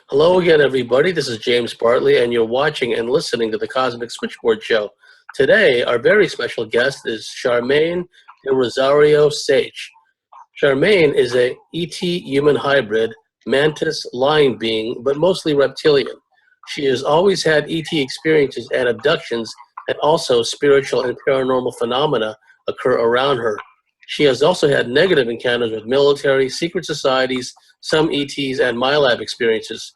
Hello again, everybody. This is James Bartley, and you're watching and listening to the Cosmic Switchboard Show. Today, our very special guest is Charmaine de Rosario Saytch. Charmaine is a ET human hybrid, mantis lion being, but mostly reptilian. She has always had ET experiences and abductions, and also spiritual and paranormal phenomena occur around her. She has also had negative encounters with military, secret societies, some ETs, and MyLab experiences.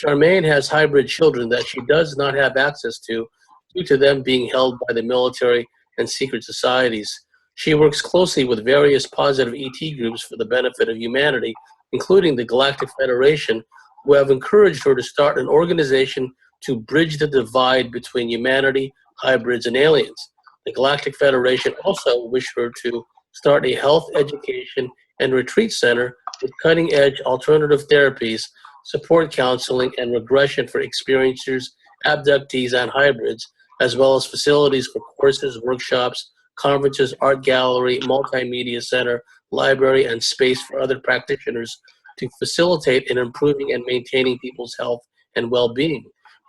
Charmaine has hybrid children that she does not have access to due to them being held by the military and secret societies. She works closely with various positive ET groups for the benefit of humanity, including the Galactic Federation, who have encouraged her to start an organization to bridge the divide between humanity, hybrids, and aliens. The Galactic Federation also wished her to start a health, education, and retreat center with cutting-edge alternative therapies, support counseling, and regression for experiencers, abductees, and hybrids, as well as facilities for courses, workshops, conferences, art gallery, multimedia center, library, and space for other practitioners to facilitate in improving and maintaining people's health and well-being.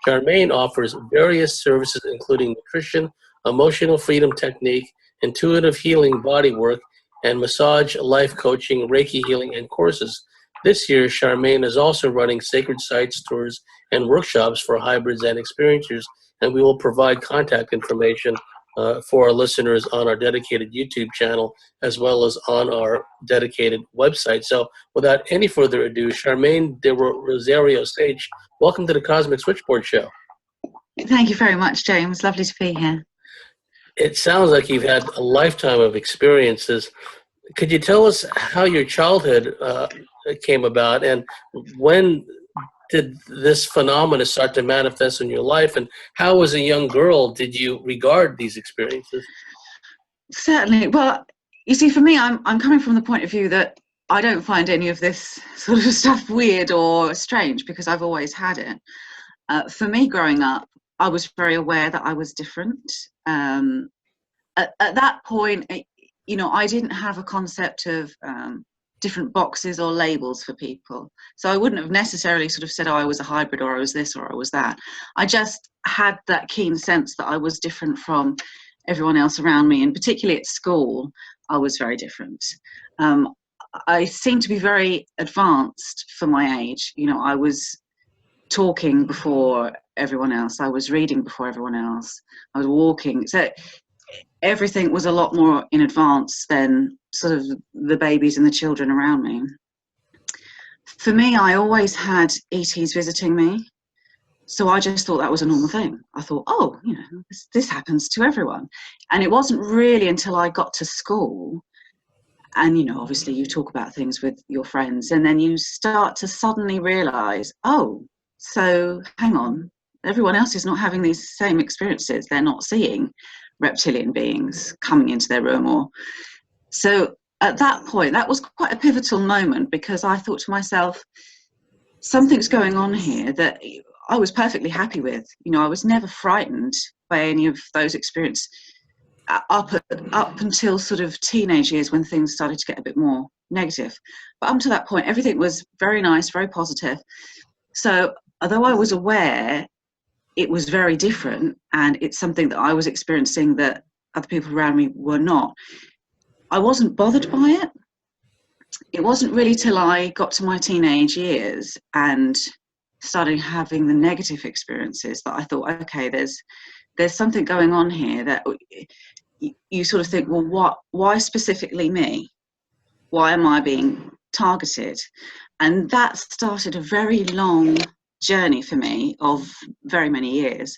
Charmaine offers various services including nutrition, emotional freedom technique, intuitive healing body work, and massage, life coaching, Reiki healing, and courses. This year, Charmaine is also running sacred sites tours and workshops for hybrids and experiencers, and we will provide contact information for our listeners on our dedicated YouTube channel as well as on our dedicated website. So without any further ado, Charmaine de Rosario Saytch, welcome to the Cosmic Switchboard Show. Thank you very much, James. Lovely to be here. It sounds like you've had a lifetime of experiences. Could you tell us how your childhood came about, and when did this phenomena start to manifest in your life, and how as a young girl did you regard these experiences? Certainly. Well, you see, for me, I'm coming from the point of view that I don't find any of this sort of stuff weird or strange because I've always had it. For me, growing up, I was very aware that I was different. At that point, you know, I didn't have a concept of different boxes or labels for people. So I wouldn't have necessarily sort of said, oh, I was a hybrid or I was this or I was that. I just had that keen sense that I was different from everyone else around me, and particularly at school, I was very different. I seemed to be very advanced for my age. You know, I was talking before everyone else. I was reading before everyone else. I was walking. So everything was a lot more in advance than sort of the babies and the children around me. For me, I always had ETs visiting me. So I just thought that was a normal thing. I thought, oh, you know, this happens to everyone. And it wasn't really until I got to school, and, you know, obviously you talk about things with your friends, and then you start to suddenly realize, oh, so hang on, everyone else is not having these same experiences. They're not seeing reptilian beings coming into their room. Or so at that point, that was quite a pivotal moment, because I thought to myself, something's going on here that I was perfectly happy with. You know, I was never frightened by any of those experiences up until sort of teenage years, when things started to get a bit more negative. But up to that point, everything was very nice, very positive. So although I was aware it was very different, and it's something that I was experiencing that other people around me were not, I wasn't bothered by it. It wasn't really till I got to my teenage years and started having the negative experiences that I thought, okay, there's something going on here, that you sort of think, well, why specifically me? Why am I being targeted? And that started a very long journey for me of very many years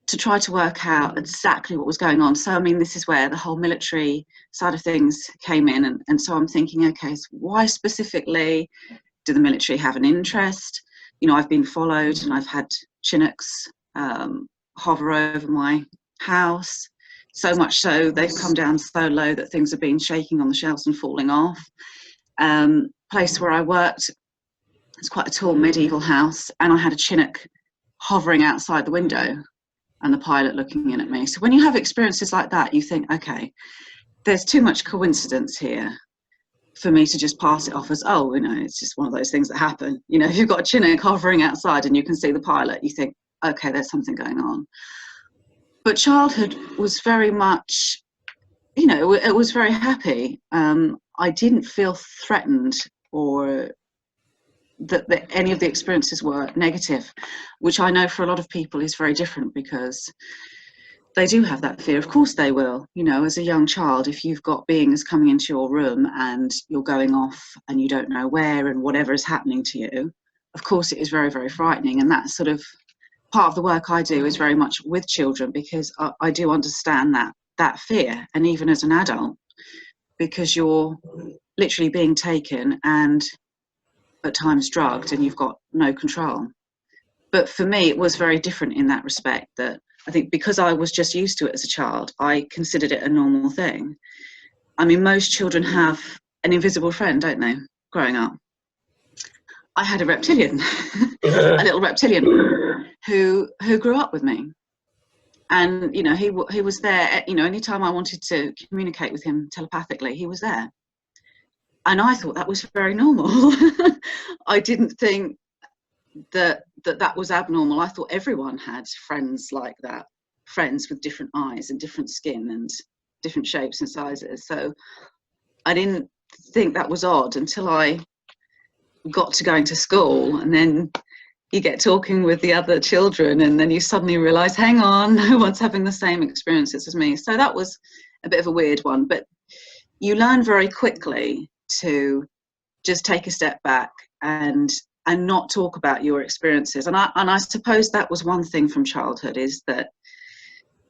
to try to work out exactly what was going on. So, I mean, this is where the whole military side of things came in. And so I'm thinking, okay, so why specifically do the military have an interest? You know, I've been followed, and I've had Chinooks hover over my house, so much so they've come down so low that things have been shaking on the shelves and falling off. Place where I worked, it's quite a tall medieval house, and I had a Chinook hovering outside the window and the pilot looking in at me. So when you have experiences like that, you think, okay, there's too much coincidence here for me to just pass it off as, oh, you know, it's just one of those things that happen. You know, if you've got a Chinook hovering outside and you can see the pilot, you think, okay, there's something going on. But childhood was very much, you know, it was very happy. I didn't feel threatened or that any of the experiences were negative, which I know for a lot of people is very different, because they do have that fear. Of course they will. You know, as a young child, if you've got beings coming into your room and you're going off and you don't know where and whatever is happening to you, of course it is very, very frightening. And that's sort of part of the work I do, is very much with children, because I do understand that fear. And even as an adult, because you're literally being taken and at times drugged and you've got no control. But for me, it was very different in that respect, that I think because I was just used to it as a child, I considered it a normal thing. I mean, most children have an invisible friend, don't they, growing up? I had a reptilian, a little reptilian, who grew up with me. And, you know, he was there, you know, anytime I wanted to communicate with him telepathically, he was there. And I thought that was very normal. I didn't think that was abnormal. I thought everyone had friends like that, friends with different eyes and different skin and different shapes and sizes. So I didn't think that was odd until I got to going to school, and then you get talking with the other children, and then you suddenly realize, hang on, no one's having the same experiences as me. So that was a bit of a weird one, but you learn very quickly to just take a step back and not talk about your experiences. And I suppose that was one thing from childhood, is that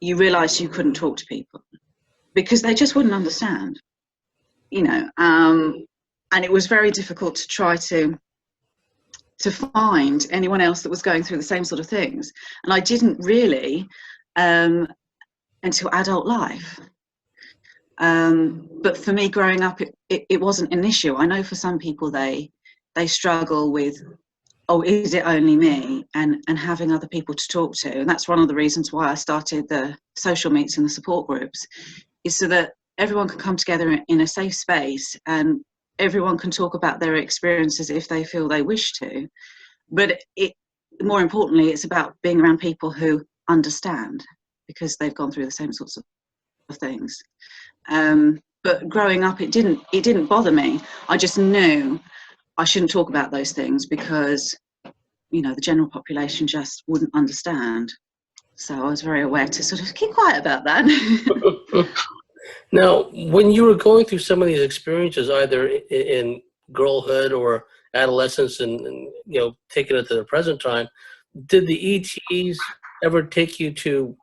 you realize you couldn't talk to people because they just wouldn't understand, you know. And it was very difficult to try to find anyone else that was going through the same sort of things. And I didn't really until adult life. But for me, growing up, it wasn't an issue. I know for some people they struggle with, oh, is it only me, and having other people to talk to. And that's one of the reasons why I started the social meets and the support groups, is so that everyone can come together in a safe space and everyone can talk about their experiences if they feel they wish to. But more importantly, it's about being around people who understand, because they've gone through the same sorts of things. But growing up, it didn't bother me. I just knew I shouldn't talk about those things because, you know, the general population just wouldn't understand. So I was very aware to sort of keep quiet about that. Now, when you were going through some of these experiences, either in girlhood or adolescence, and you know, taking it to the present time, did the ETs ever take you to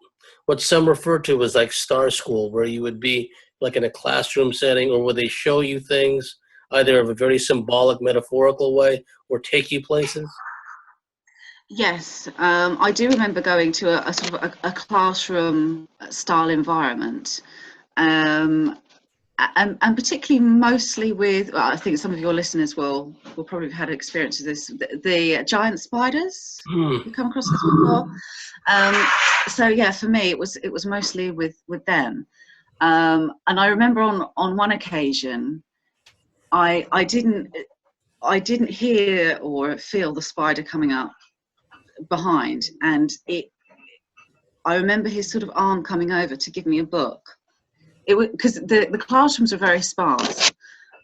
what some refer to as like star school, where you would be like in a classroom setting, or would they show you things either of a very symbolic, metaphorical way, or take you places? Yes, I do remember going to a sort of a classroom style environment, and particularly mostly with, well, I think some of your listeners will probably have had experience of this, the giant spiders. You come across this before? So yeah, for me it was mostly with them, and I remember on one occasion I didn't hear or feel the spider coming up behind, and I remember his sort of arm coming over to give me a book. It was because the classrooms were very sparse,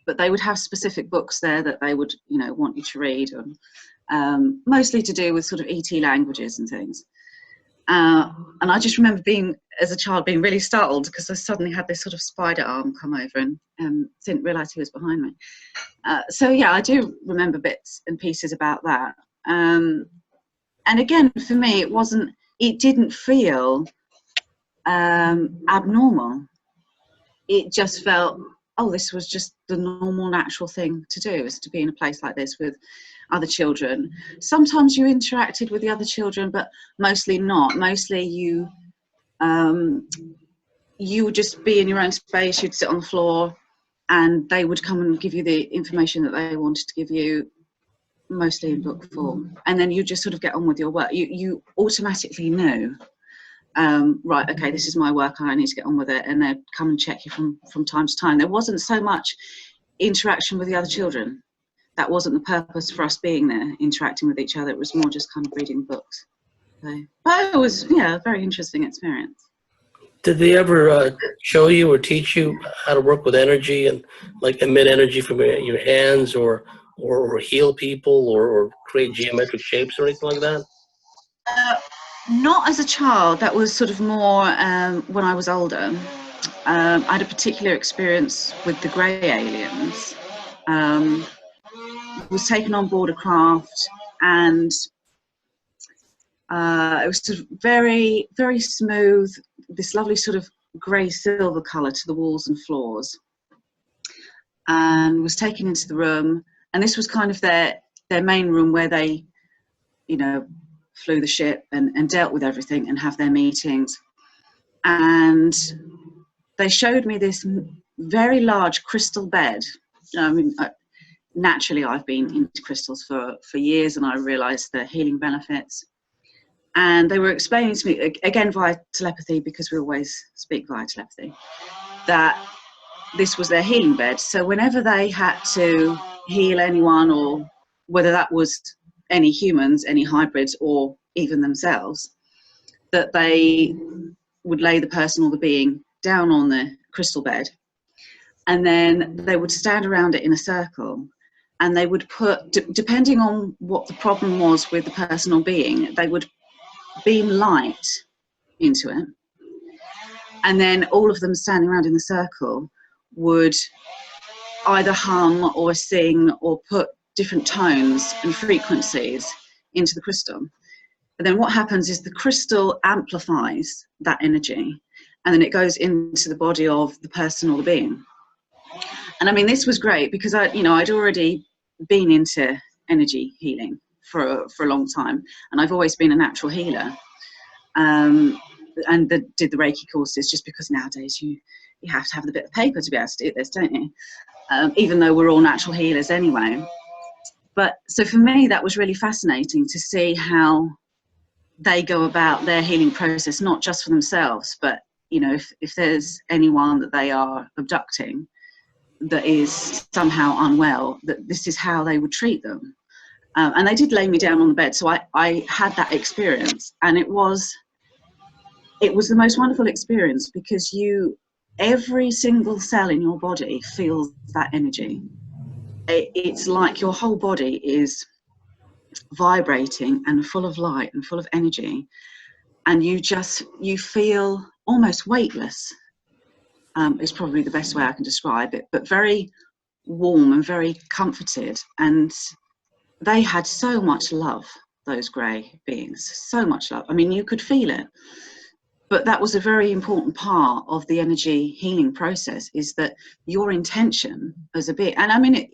but they would have specific books there that they would, you know, want you to read, and mostly to do with sort of ET languages and things. And I just remember as a child being really startled because I suddenly had this sort of spider arm come over and didn't realise he was behind me. So yeah, I do remember bits and pieces about that. And again, for me, it didn't feel abnormal. It just felt, oh, this was just the normal, natural thing to do, is to be in a place like this with other children. Sometimes you interacted with the other children, but mostly not. Mostly you would just be in your own space. You'd sit on the floor and they would come and give you the information that they wanted to give you, mostly in book form. And then you just sort of get on with your work. You automatically knew, right, okay, this is my work, I need to get on with it, and they'd come and check you from time to time. There wasn't so much interaction with the other children. That wasn't the purpose for us being there, interacting with each other. It was more just kind of reading books. So, but it was, yeah, a very interesting experience. Did they ever show you or teach you how to work with energy and like emit energy from your hands, or heal people, or create geometric shapes or anything like that? Not as a child. That was sort of more when I was older. I had a particular experience with the grey aliens. Was taken on board a craft, and it was sort of very, very smooth, this lovely sort of grey silver colour to the walls and floors, and was taken into the room. And this was kind of their main room where they, you know, flew the ship and dealt with everything and have their meetings. And they showed me this very large crystal bed. I mean, naturally, I've been into crystals for years, and I realised the healing benefits. And they were explaining to me, again via telepathy, because we always speak via telepathy, that this was their healing bed. So whenever they had to heal anyone, or whether that was any humans, any hybrids, or even themselves, that they would lay the person or the being down on the crystal bed, and then they would stand around it in a circle, and they would put, depending on what the problem was with the person or being, they would beam light into it, and then all of them standing around in the circle would either hum or sing or put different tones and frequencies into the crystal. And then what happens is the crystal amplifies that energy, and then it goes into the body of the person or the being. And I mean, this was great because I'd already been into energy healing for a long time, and I've always been a natural healer. And did the Reiki courses, just because nowadays you have to have a bit of paper to be able to do this, don't you? Even though we're all natural healers anyway. But so for me, that was really fascinating to see how they go about their healing process, not just for themselves, but, you know, if there's anyone that they are abducting that is somehow unwell, that this is how they would treat them. And they did lay me down on the bed, so I had that experience, and it was the most wonderful experience, because every single cell in your body feels that energy. It's like your whole body is vibrating and full of light and full of energy, and you feel almost weightless, is probably the best way I can describe it, but very warm and very comforted. And they had so much love, those grey beings, so much love. I mean, you could feel it. But that was a very important part of the energy healing process, is that your intention as a being, and I mean,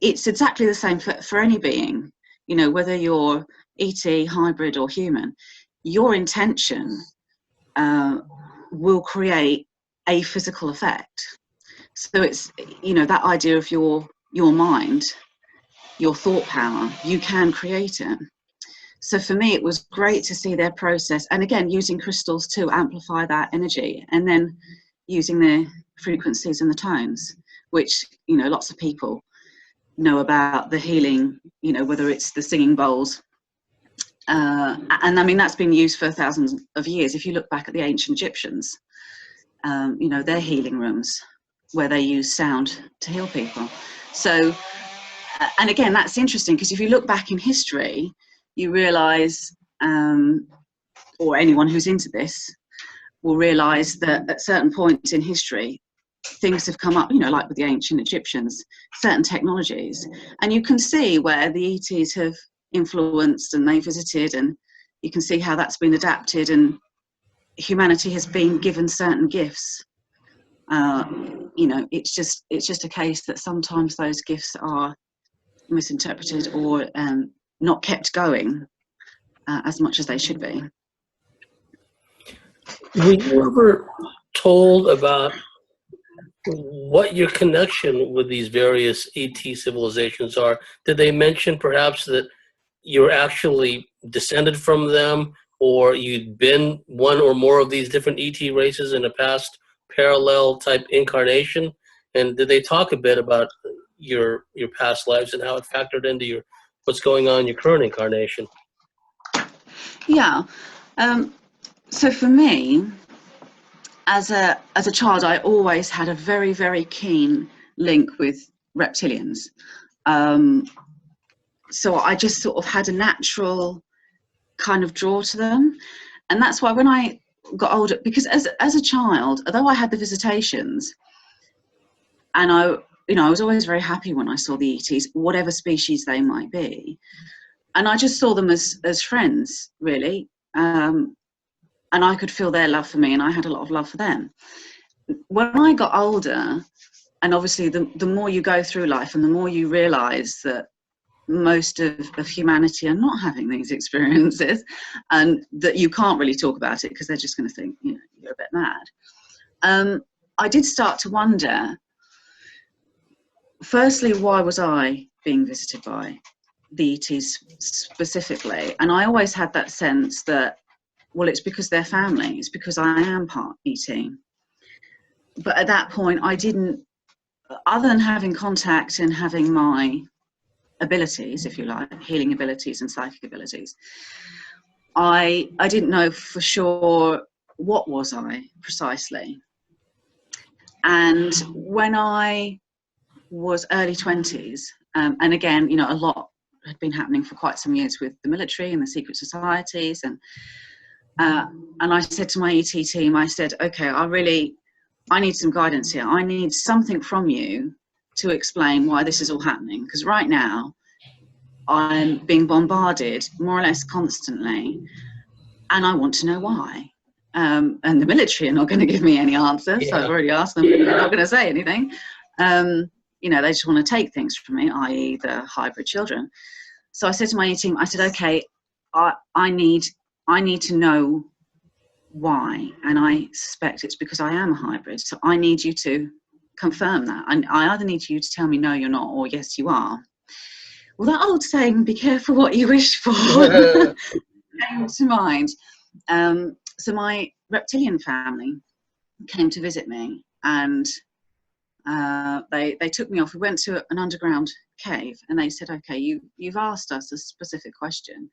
it's exactly the same for any being, you know, whether you're ET, hybrid or human, your intention will create a physical effect. So it's, you know, that idea of your mind, your thought power, you can create it. So for me, it was great to see their process, and again, using crystals to amplify that energy, and then using the frequencies and the tones, which, you know, lots of people know about the healing, you know, whether it's the singing bowls. And I mean, that's been used for thousands of years. If you look back at the ancient Egyptians, you know, their healing rooms where they use sound to heal people. So, and again, that's interesting, because if you look back in history, you realize, or anyone who's into this will realize, that at certain points in history, things have come up, you know, like with the ancient Egyptians, certain technologies, and you can see where the ETs have influenced and they visited, and you can see how that's been adapted, and humanity has been given certain gifts. You know, it's just a case that sometimes those gifts are misinterpreted or not kept going as much as they should be. Were you ever told about what your connection with these various ET civilizations are? Did they mention perhaps that you're actually descended from them, or you'd been one or more of these different ET races in a past parallel type incarnation? And did they talk a bit about your past lives and how it factored into what's going on in your current incarnation? Yeah. So for me, as a child, I always had a very, very keen link with reptilians. So I just sort of had a natural kind of draw to them. And that's why when I got older, because as a child, although I had the visitations, and I was always very happy when I saw the ETs, whatever species they might be. And I just saw them as friends, really. And I could feel their love for me, and I had a lot of love for them. When I got older, and obviously the more you go through life and the more you realize that most of humanity are not having these experiences, and that you can't really talk about it because they're just going to think, you're a bit mad. I did start to wonder, firstly, why was I being visited by the ETs specifically? And I always had that sense that, well, it's because they're family, it's because I am part ET. But at that point, I didn't, other than having contact and having my abilities, if you like, healing abilities and psychic abilities, I didn't know for sure what was I precisely. And when I was early 20s, and again, a lot had been happening for quite some years with the military and the secret societies, and I said to my ET team, I said, okay, I need some guidance here. I need something from you to explain why this is all happening, because right now I'm being bombarded more or less constantly, and I want to know why. And the military are not going to give me any answers. Yeah. So I've already asked them, but they're not going to say anything. They just want to take things from me, i.e. the hybrid children. So I said to my team, I said, okay, I need to know why, and I suspect it's because I am a hybrid. So I need you to confirm that. And I either need you to tell me no, you're not, or yes, you are. Well, that old saying, be careful what you wish for, came to mind. So my reptilian family came to visit me, and they took me off. We went to an underground cave, and they said, okay, you've asked us a specific question,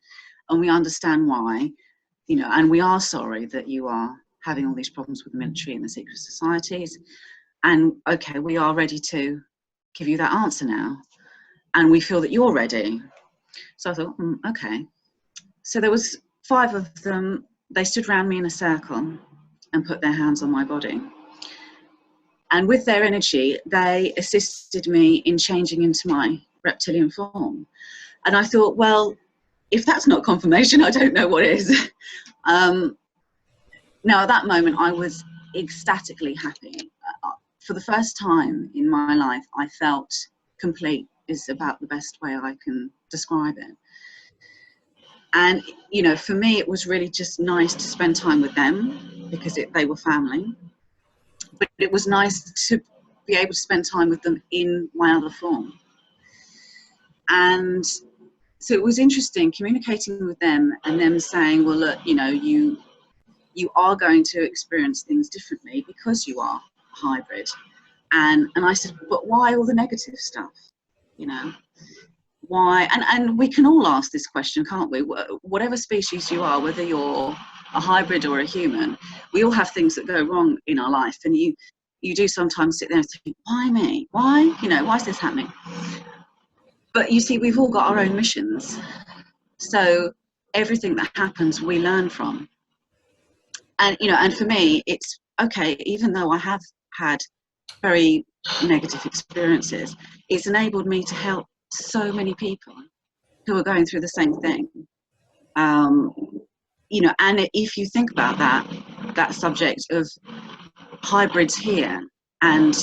and we understand why, and we are sorry that you are having all these problems with the military and the secret societies. And okay, we are ready to give you that answer now. And we feel that you're ready. So I thought, okay. So there was 5 of them. They stood around me in a circle and put their hands on my body. And with their energy, they assisted me in changing into my reptilian form. And I thought, well, if that's not confirmation, I don't know what is. Now, at that moment, I was ecstatically happy. For the first time in my life, I felt complete, is about the best way I can describe it. And, for me, it was really just nice to spend time with them because they were family. But it was nice to be able to spend time with them in my other form. And so it was interesting communicating with them and them saying, well, look, you are going to experience things differently because you are hybrid. And I said, but why all the negative stuff? Why? And we can all ask this question, can't we? Whatever species you are, whether you're a hybrid or a human, we all have things that go wrong in our life. And you do sometimes sit there and think, why me? Why? Why is this happening? But you see, we've all got our own missions. So everything that happens, we learn from. And, and for me, it's okay, even though I have had very negative experiences, it's enabled me to help so many people who are going through the same thing. And if you think about that subject of hybrids here and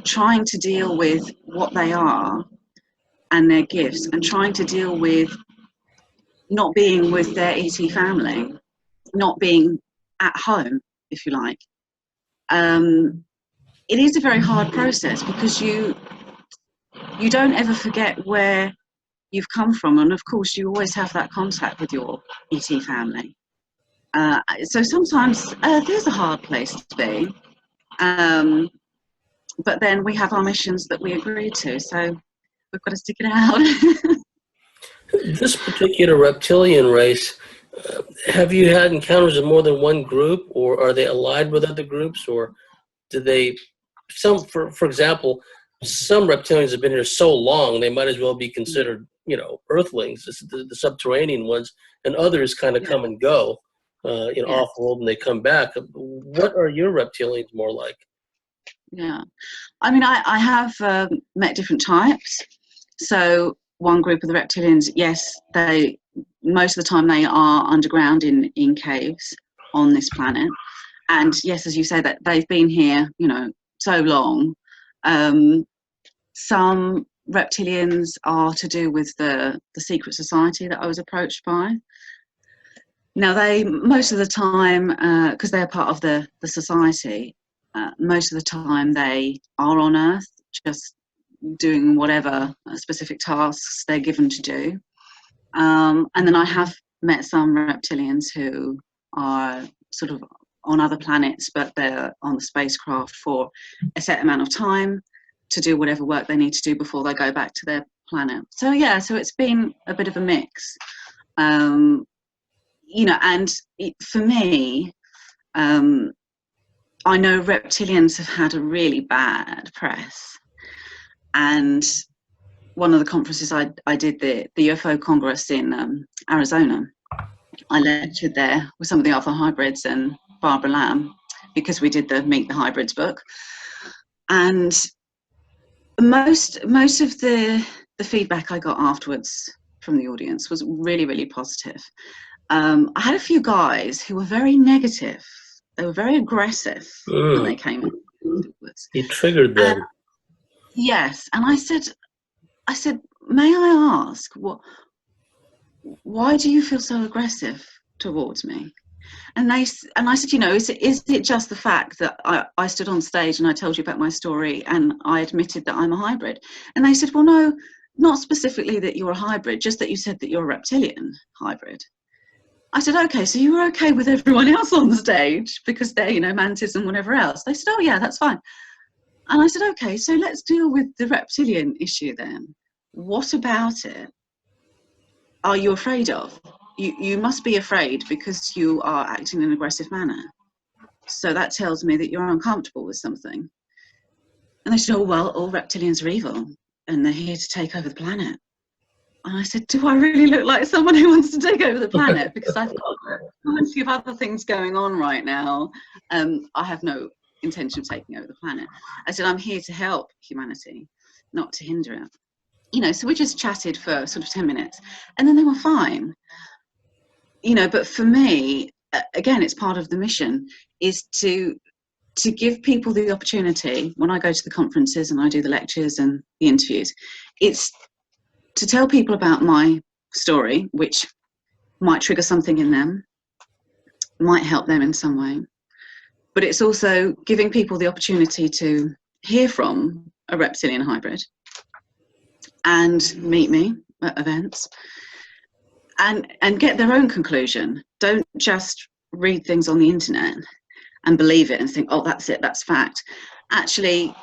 trying to deal with what they are and their gifts, and trying to deal with not being with their ET family, not being at home, if you like, it is a very hard process because you don't ever forget where you've come from, and of course you always have that contact with your ET family. So sometimes Earth is a hard place to be, but then we have our missions that we agreed to, so we've got to stick it out. This particular reptilian race, have you had encounters of more than one group, or are they allied with other groups, or do they, for example, some reptilians have been here so long they might as well be considered, earthlings, the subterranean ones, and others kind of come and go, Yeah. off-world, and they come back. What are your reptilians more like? Yeah, I mean, I have met different types. So one group of the reptilians, yes, most of the time they are underground in caves on this planet, and yes, as you say, that they've been here, so long. Some reptilians are to do with the secret society that I was approached by. Now, they most of the time, because they're part of the society, most of the time they are on Earth, just doing whatever specific tasks they're given to do. And then I have met some reptilians who are sort of on other planets, but they're on the spacecraft for a set amount of time to do whatever work they need to do before they go back to their planet. So yeah, so it's been a bit of a mix. And for me, I know reptilians have had a really bad press. And one of the conferences I did, the UFO Congress in Arizona, I lectured there with some of the Alpha Hybrids and Barbara Lamb, because we did the Meet the Hybrids book. And most of the feedback I got afterwards from the audience was really, really positive. I had a few guys who were very negative. They were very aggressive when they came in afterwards. You triggered them. Yes, and I said, may I ask, why do you feel so aggressive towards me? And I said, is it just the fact that I stood on stage and I told you about my story and I admitted that I'm a hybrid? And they said, well, no, not specifically that you're a hybrid, just that you said that you're a reptilian hybrid. I said, okay, so you were okay with everyone else on the stage because they're, mantis and whatever else. They said, oh yeah, that's fine. And I said, okay, so let's deal with the reptilian issue then. What about it are you afraid of? You must be afraid because you are acting in an aggressive manner. So that tells me that you're uncomfortable with something. And they said, oh, well, all reptilians are evil and they're here to take over the planet. And I said, do I really look like someone who wants to take over the planet? Because I've got plenty of other things going on right now. I have no intention of taking over the planet. I said, I'm here to help humanity, not to hinder it. So we just chatted for sort of 10 minutes and then they were fine. But for me, again, it's part of the mission is to give people the opportunity when I go to the conferences and I do the lectures and the interviews, it's to tell people about my story, which might trigger something in them, might help them in some way. But it's also giving people the opportunity to hear from a reptilian hybrid and meet me at events and get their own conclusion. Don't just read things on the internet and believe it and think, oh, that's it, that's fact. Actually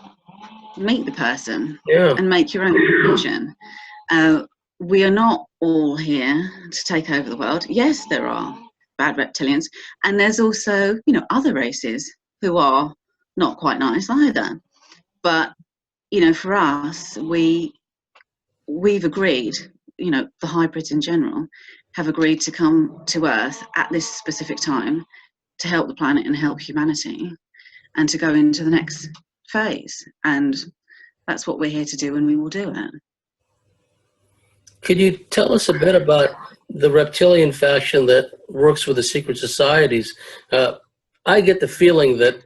meet the person and make your own conclusion. We are not all here to take over the world. Yes, there are bad reptilians, and there's also, other races who are not quite nice either. But, for us, we've agreed, the hybrids in general have agreed to come to Earth at this specific time to help the planet and help humanity and to go into the next phase. And that's what we're here to do, and we will do it. Could you tell us a bit about the reptilian faction that works with the secret societies? I get the feeling that,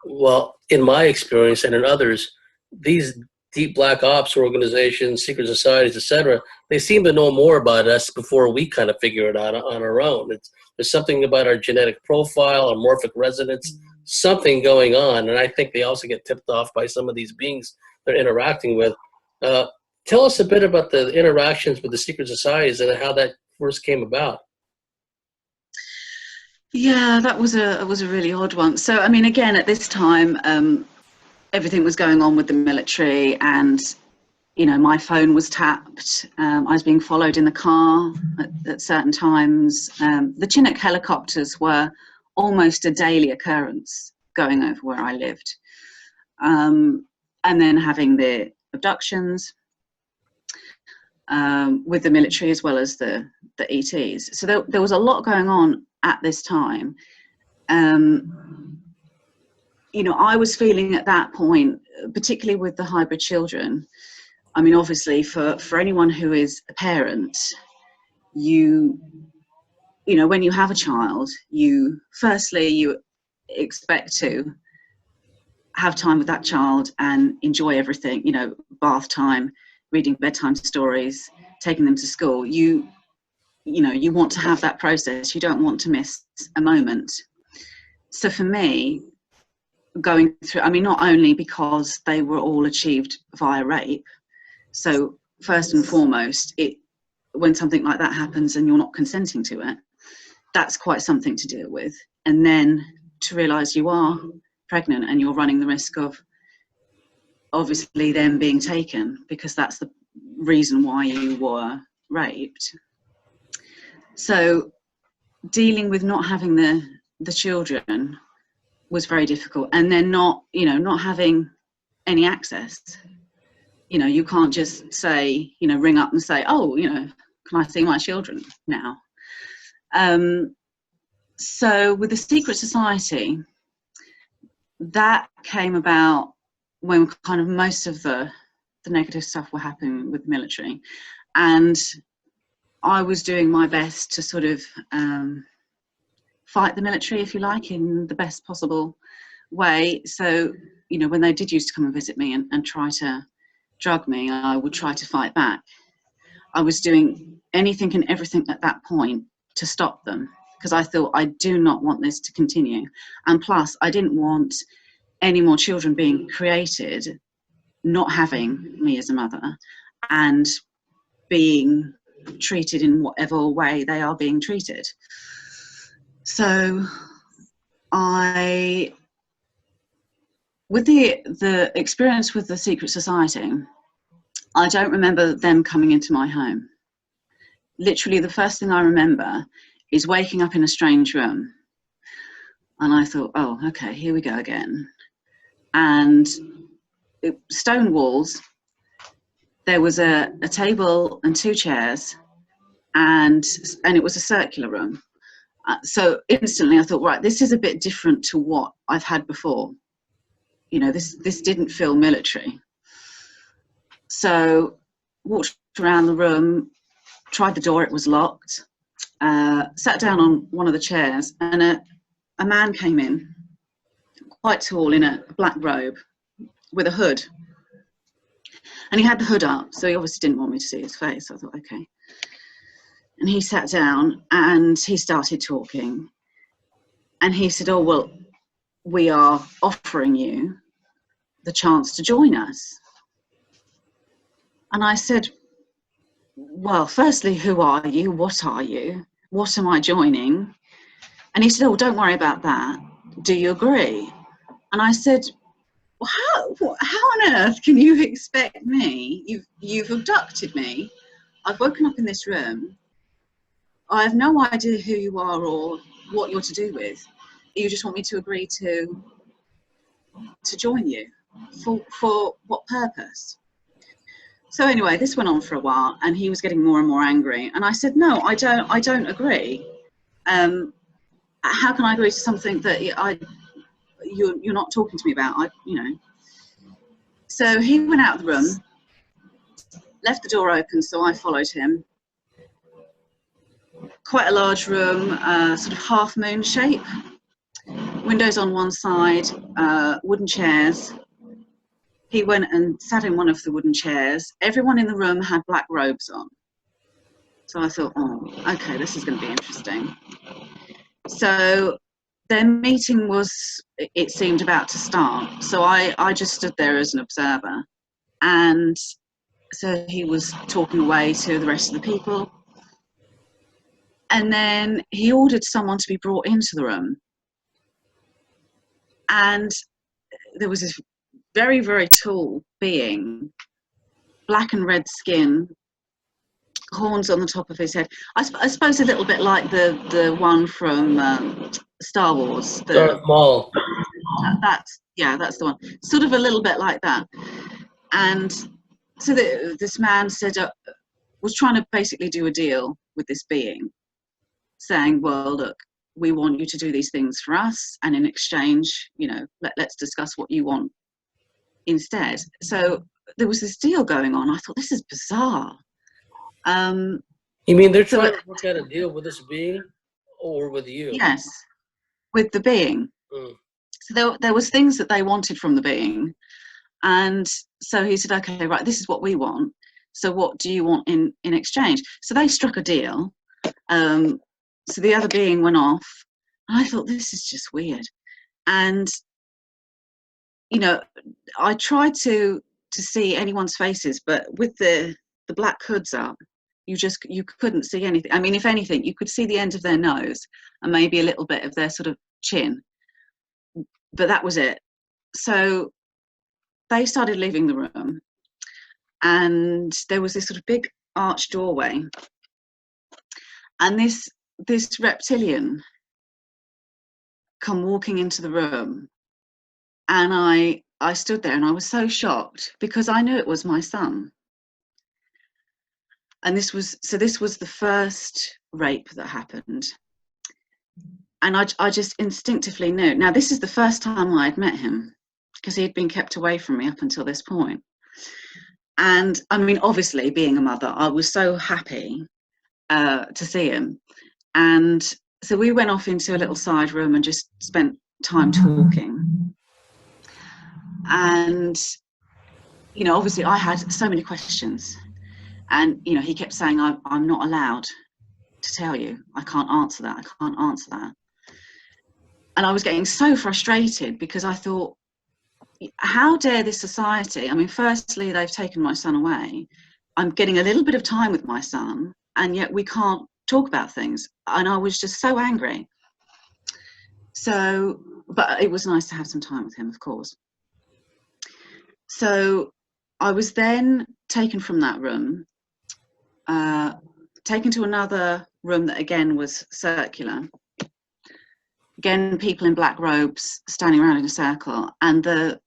well, in my experience and in others, these deep black ops organizations, secret societies, etc., they seem to know more about us before we kind of figure it out on our own. There's something about our genetic profile, our morphic resonance, something going on, and I think they also get tipped off by some of these beings they're interacting with. Tell us a bit about the interactions with the secret societies and how that first came about. Yeah, that was a really odd one. So, I mean, again, at this time, everything was going on with the military, and you know, my phone was tapped. I was being followed in the car at certain times. The Chinook helicopters were almost a daily occurrence going over where I lived. And then having the abductions with the military as well as the ETs. So there was a lot going on at this time. You know, I was feeling at that point, particularly with the hybrid children, I mean, obviously for anyone who is a parent, you know, when you have a child, you expect to have time with that child and enjoy everything, you know, bath time, reading bedtime stories, taking them to school. You know, you want to have that process. You don't want to miss a moment. So for me, going through, I mean, not only because they were all achieved via rape, so first and foremost, when something like that happens and you're not consenting to it, that's quite something to deal with. And then to realise you are pregnant and you're running the risk of obviously them being taken, because that's the reason why you were raped. So dealing with not having the children was very difficult, and then not having any access. You know, you can't just say, you know, ring up and say, oh, you know, can I see my children now? So with the secret society, that came about when kind of most of the negative stuff were happening with the military, and I was doing my best to sort of fight the military, if you like, in the best possible way. So, you know, when they did used to come and visit me and try to drug me, I would try to fight back. I was doing anything and everything at that point to stop them, because I thought, I do not want this to continue. And plus, I didn't want any more children being created, not having me as a mother, and being treated in whatever way they are being treated. So with the experience with the secret society, I don't remember them coming into my home. Literally, the first thing I remember is waking up in a strange room. And I thought, oh, okay, here we go again. And stone walls, there was a table and 2 chairs, and it was a circular room. So instantly I thought, right, this is a bit different to what I've had before. You know, this didn't feel military. So walked around the room, tried the door, it was locked, sat down on one of the chairs, and a man came in, quite tall, in a black robe with a hood. And he had the hood up, so he obviously didn't want me to see his face. So I thought, okay. And he sat down and he started talking. And he said, oh, well, we are offering you the chance to join us. And I said, well, firstly, who are you? What are you? What am I joining? And he said, oh, don't worry about that. Do you agree? And I said, well, how on earth can you expect me? You've abducted me. I've woken up in this room. I have no idea who you are or what you're to do with. You just want me to agree to join you. For what purpose? So anyway, this went on for a while, and he was getting more and more angry. And I said, no, I don't agree. How can I agree to something that you're not talking to me about? So he went out of the room, left the door open, so I followed him. Quite a large room, sort of half moon shape. Windows on one side, wooden chairs. He went and sat in one of the wooden chairs. Everyone in the room had black robes on. So I thought, oh, okay, this is going to be interesting. So their meeting was, it seemed, about to start. So I just stood there as an observer. And so he was talking away to the rest of the people. And then he ordered someone to be brought into the room. And there was this very, very tall being, black and red skin, horns on the top of his head. I suppose a little bit like the one from Star Wars. Darth Maul. That's the one. Sort of a little bit like that. And so this man said, was trying to basically do a deal with this being, saying, well, look, we want you to do these things for us, and in exchange, you know, let's discuss what you want instead. So there was this deal going on. I thought, this is bizarre. You mean they're trying to work out a deal with this being, or with you? Yes, with the being. So there was things that they wanted from the being, and so he said, okay, right, this is what we want, so what do you want in exchange? So they struck a deal. So the other being went off, and I thought, this is just weird. And you know, I tried to see anyone's faces, but with the black hoods up, you couldn't see anything. I mean, if anything, you could see the end of their nose and maybe a little bit of their sort of chin, but that was it. So they started leaving the room, and there was this sort of big arched doorway, and this reptilian come walking into the room, and I stood there and I was so shocked because I knew it was my son. And this was the first rape that happened. And I just instinctively knew. Now, this is the first time I had met him, because he had been kept away from me up until this point. And I mean, obviously, being a mother, I was so happy to see him. And so we went off into a little side room and just spent time talking. And, you know, obviously I had so many questions. And, you know, he kept saying, I'm not allowed to tell you. I can't answer that. I can't answer that. And I was getting so frustrated because I thought, how dare this society? I mean, firstly, they've taken my son away. I'm getting a little bit of time with my son, and yet we can't talk about things. And I was just so angry. So, but it was nice to have some time with him, of course. So I was then taken from that room, taken to another room that again was circular. Again, people in black robes standing around in a circle, and the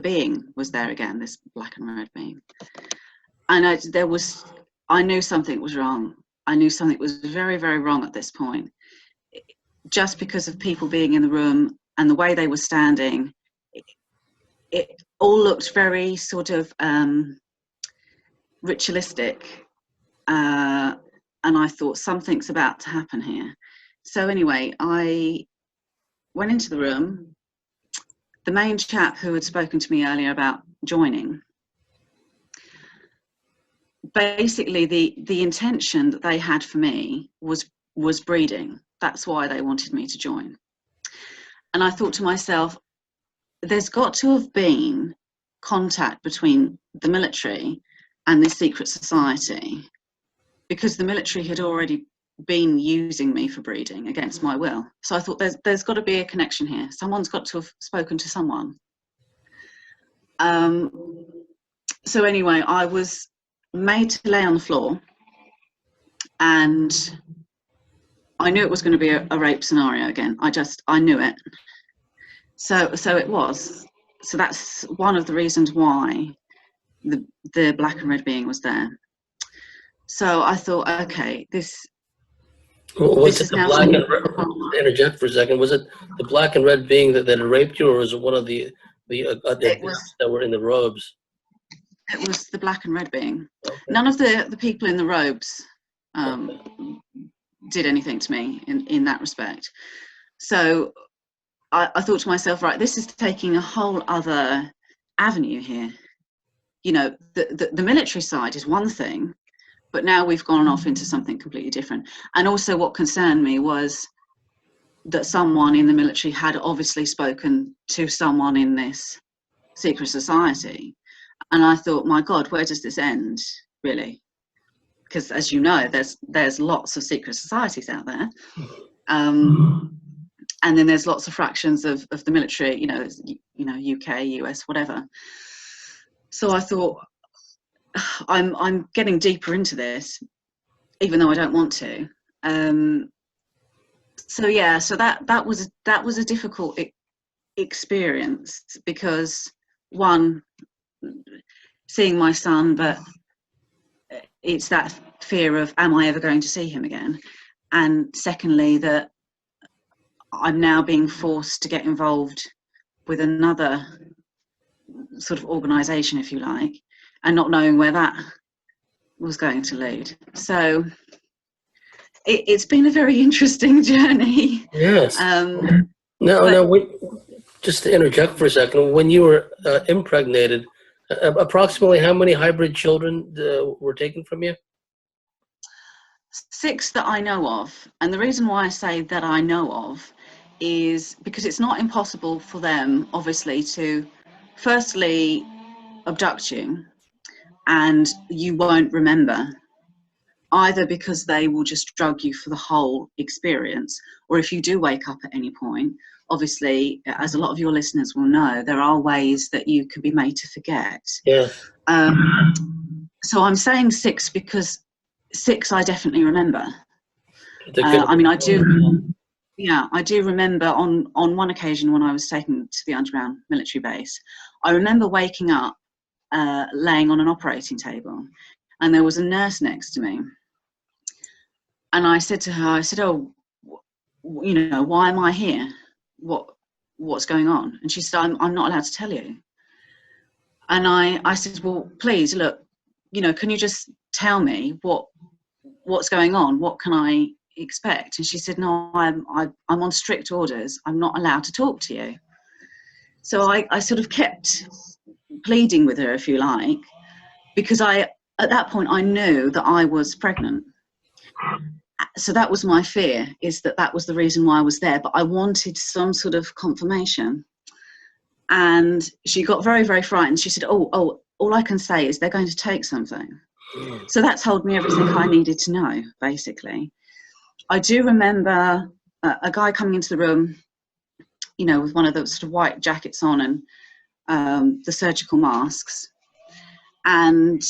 being was there again, this black and red being. And I knew something was wrong. I knew something was very, very wrong at this point, just because of people being in the room and the way they were standing. It all looked very sort of ritualistic, and I thought something's about to happen here. So anyway, I went into the room. The main chap who had spoken to me earlier about joining, basically the intention that they had for me was breeding. That's why they wanted me to join. And I thought to myself, there's got to have been contact between the military and this secret society, because the military had already been using me for breeding against my will. So I thought there's got to be a connection here. Someone's got to have spoken to someone. So anyway, I was made to lay on the floor, and I knew it was going to be a rape scenario again. I knew it. So it was. So that's one of the reasons why the black and red being was there. So I thought, okay, was it the black and red? Interject for a second. Was it the black and red being that raped you, or was it one of the that were in the robes? It was the black and red being. Okay. None of the people in the robes did anything to me in that respect. So I thought to myself, right, this is taking a whole other avenue here. You know, the military side is one thing, but now we've gone off into something completely different. And also what concerned me was that someone in the military had obviously spoken to someone in this secret society. And I thought, my God, where does this end, really? Because as you know, there's lots of secret societies out there. and then there's lots of fractions of the military, UK, US, whatever. So I thought, I'm getting deeper into this, even though I don't want to. So yeah, so that was a difficult experience, because one, seeing my son, but it's that fear of, am I ever going to see him again? And secondly, that I'm now being forced to get involved with another sort of organisation, if you like, and not knowing where that was going to lead. So it's been a very interesting journey. Yes. Just to interject for a second, when you were impregnated, approximately how many hybrid children were taken from you? 6 that I know of. And the reason why I say that I know of is because it's not impossible for them, obviously, to firstly abduct you, and you won't remember, either because they will just drug you for the whole experience, or if you do wake up at any point, obviously, as a lot of your listeners will know, there are ways that you can be made to forget. Yes. So I'm saying 6 because 6 I definitely remember. I mean, I do remember on one occasion when I was taken to the underground military base, I remember waking up, laying on an operating table, and there was a nurse next to me. And I said to her, oh, why am I here? What's going on? And she said, I'm not allowed to tell you. And I said, well, please, look, can you just tell me what's going on? What can I expect? And she said, no, I'm on strict orders. I'm not allowed to talk to you. So I sort of kept pleading with her, if you like, because at that point I knew that I was pregnant. So that was my fear, is that was the reason why I was there, but I wanted some sort of confirmation. And she got very, very frightened. She said, oh, all I can say is they're going to take something. So that told me everything I needed to know, basically. I do remember a guy coming into the room, with one of those sort of white jackets on and the surgical masks. And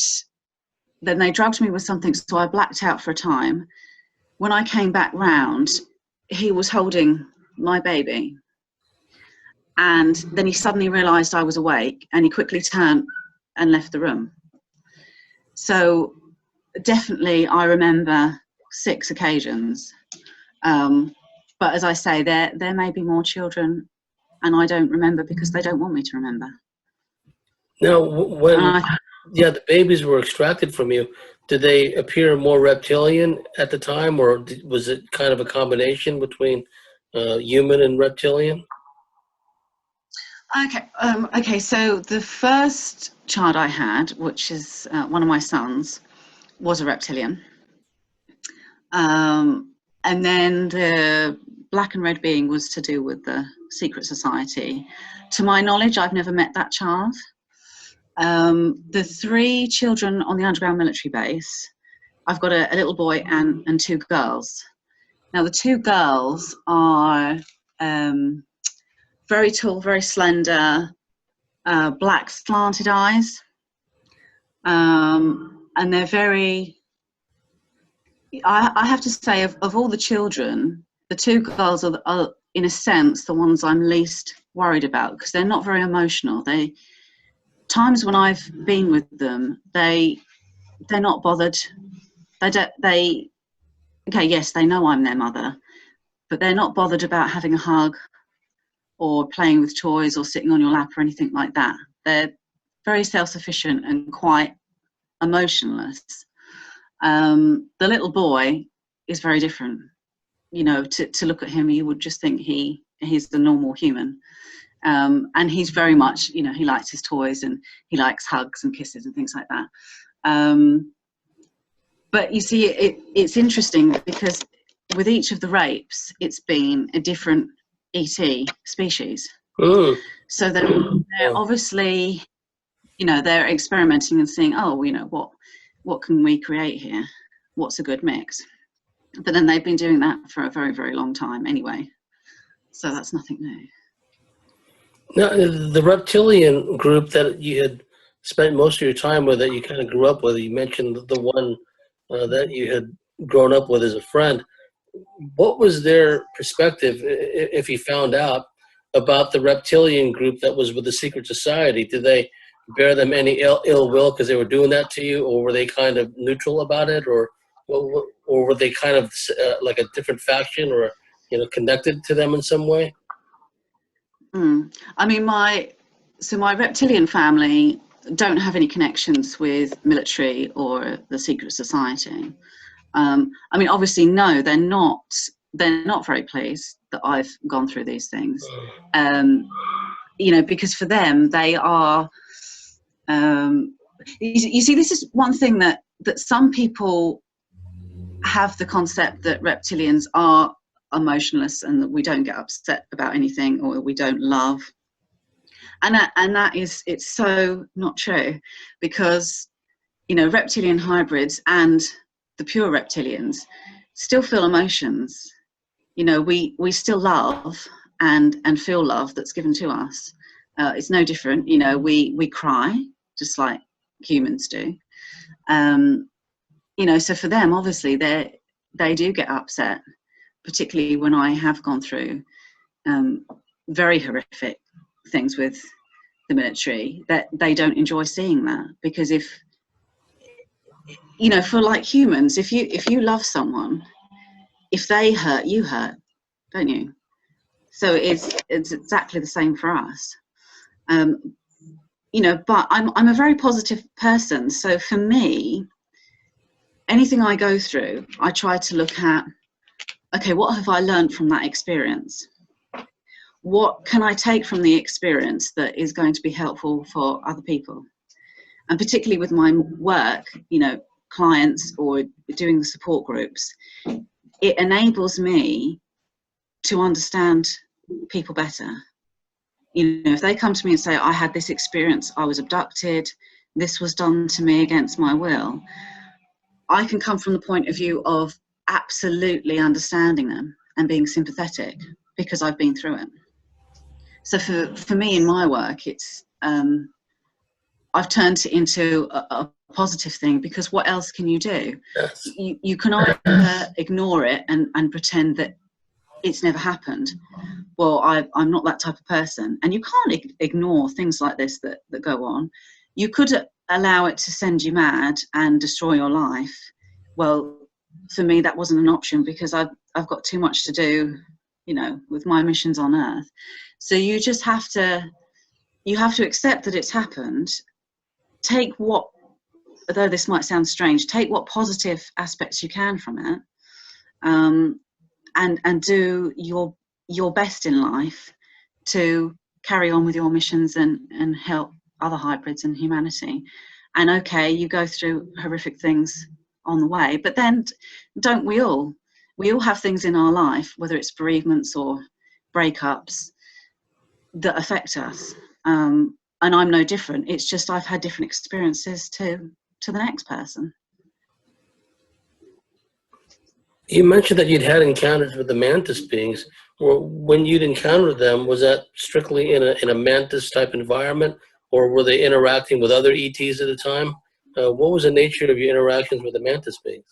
then they drugged me with something, so I blacked out for a time. When I came back round, he was holding my baby. And then he suddenly realised I was awake, and he quickly turned and left the room. So definitely I remember 6 occasions. But as I say, there may be more children, and I don't remember because they don't want me to remember. Now, when the babies were extracted from you, did they appear more reptilian at the time, or was it kind of a combination between human and reptilian? Okay. So the first child I had, which is one of my sons, was a reptilian. And then the black and red being was to do with the secret society. To my knowledge, I've never met that child. The 3 children on the underground military base, I've got a little boy and 2 girls. Now the 2 girls are very tall, very slender, black slanted eyes, and they're very, I have to say, of all the children, the 2 girls are in a sense the ones I'm least worried about, because they're not very emotional. Times when I've been with them, they're not bothered. Okay, yes, they know I'm their mother, but they're not bothered about having a hug or playing with toys or sitting on your lap or anything like that. They're very self-sufficient and quite emotionless. The little boy is very different. To look at him, you would just think he's the normal human. And he's very much, he likes his toys and he likes hugs and kisses and things like that. But you see, it's interesting because with each of the rapes, it's been a different ET species. Mm. So they're obviously, they're experimenting and seeing, what can we create here? What's a good mix? But then they've been doing that for a very, very long time anyway. So that's nothing new. Now, the reptilian group that you had spent most of your time with, that you kind of grew up with, you mentioned the one that you had grown up with as a friend. What was their perspective, if you found out, about the reptilian group that was with the secret society? Did they bear them any ill will because they were doing that to you, or were they kind of neutral about it, or were they kind of like a different faction, or connected to them in some way? I mean, my reptilian family don't have any connections with military or the secret society. I mean, obviously, no, they're not very pleased that I've gone through these things. Because for them, they are. You see, this is one thing that some people have the concept that reptilians are emotionless and that we don't get upset about anything or we don't love. And that is, it's so not true, because, reptilian hybrids and the pure reptilians still feel emotions. We still love and feel love that's given to us. It's no different. We cry just like humans do. So for them, obviously, they do get upset, particularly when I have gone through very horrific things with the military, that they don't enjoy seeing that. Because if, for like humans, if you love someone, if they hurt, you hurt, don't you? So it's exactly the same for us. But I'm a very positive person. So for me, anything I go through, I try to look at, okay, what have I learned from that experience? What can I take from the experience that is going to be helpful for other people? And particularly with my work, clients or doing the support groups, it enables me to understand people better. If they come to me and say, I had this experience, I was abducted, this was done to me against my will, I can come from the point of view of absolutely understanding them and being sympathetic because I've been through it. So for me in my work, it's I've turned it into a positive thing, because what else can you do? Yes. You can either ignore it and pretend that it's never happened. Well, I'm not that type of person. And you can't ignore things like this that go on. You could allow it to send you mad and destroy your life. Well, for me, that wasn't an option, because I've got too much to do, with my missions on Earth. So you just have to accept that it's happened. Take what, although this might sound strange, take what positive aspects you can from it, and do your best in life to carry on with your missions and help other hybrids and humanity. And okay, you go through horrific things on the way, but then don't we all? We all have things in our life, whether it's bereavements or breakups, that affect us. And I'm no different. It's just I've had different experiences to the next person. You mentioned that you'd had encounters with the mantis beings. Well, when you'd encountered them, was that strictly in a mantis type environment, or were they interacting with other ETs at the time? What was the nature of your interactions with the mantis beings?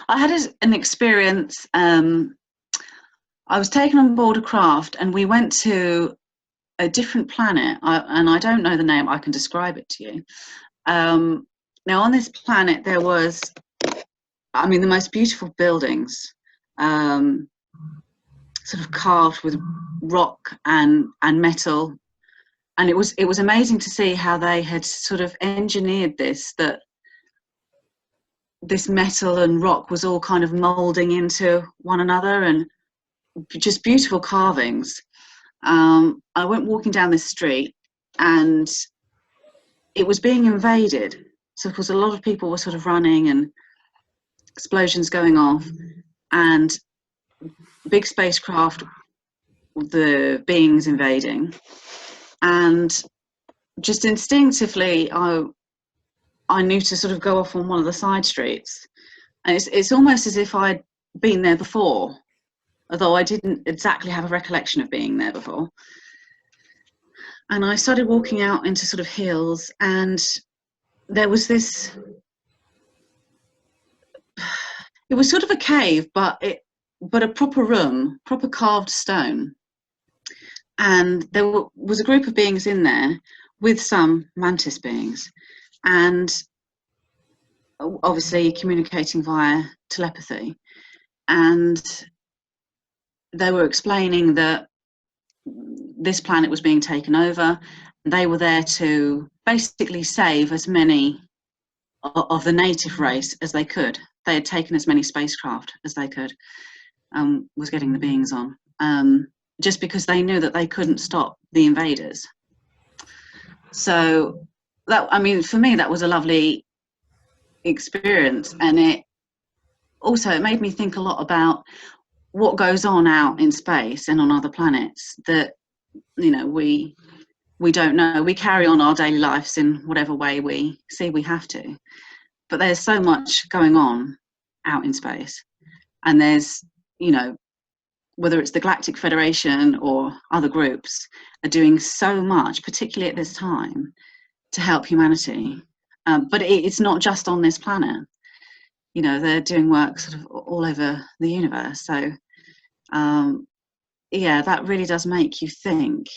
I had an experience. I was taken on board a craft, and we went to a different planet, and I don't know the name. I can describe it to you. Now, on this planet, there was, the most beautiful buildings, sort of carved with rock and metal, and it was amazing to see how they had sort of engineered that this metal and rock was all kind of molding into one another, and just beautiful carvings. I went walking down this street, and it was being invaded. So of course, a lot of people were sort of running and explosions going off, and big spacecraft, the beings invading. And just instinctively, I knew to sort of go off on one of the side streets. And it's almost as if I'd been there before. although I didn't exactly have a recollection of being there before. And I started walking out into sort of hills, and there was this, it was sort of a cave, but a proper room, proper carved stone. And there was a group of beings in there with some mantis beings, and obviously communicating via telepathy. And they were explaining that this planet was being taken over. They were there to basically save as many of the native race as they could. They had taken as many spacecraft as they could, was getting the beings on, just because they knew that they couldn't stop the invaders. So that, I mean, for me, that was a lovely experience. And it made me think a lot about what goes on out in space and on other planets that, you know, we don't know. We carry on our daily lives in whatever way we see we have to, but there's so much going on out in space. And there's, you know, whether it's the Galactic Federation or other groups, are doing so much, particularly at this time, to help humanity. But it's not just on this planet. You know, they're doing work sort of all over the universe. So, yeah, that really does make you think,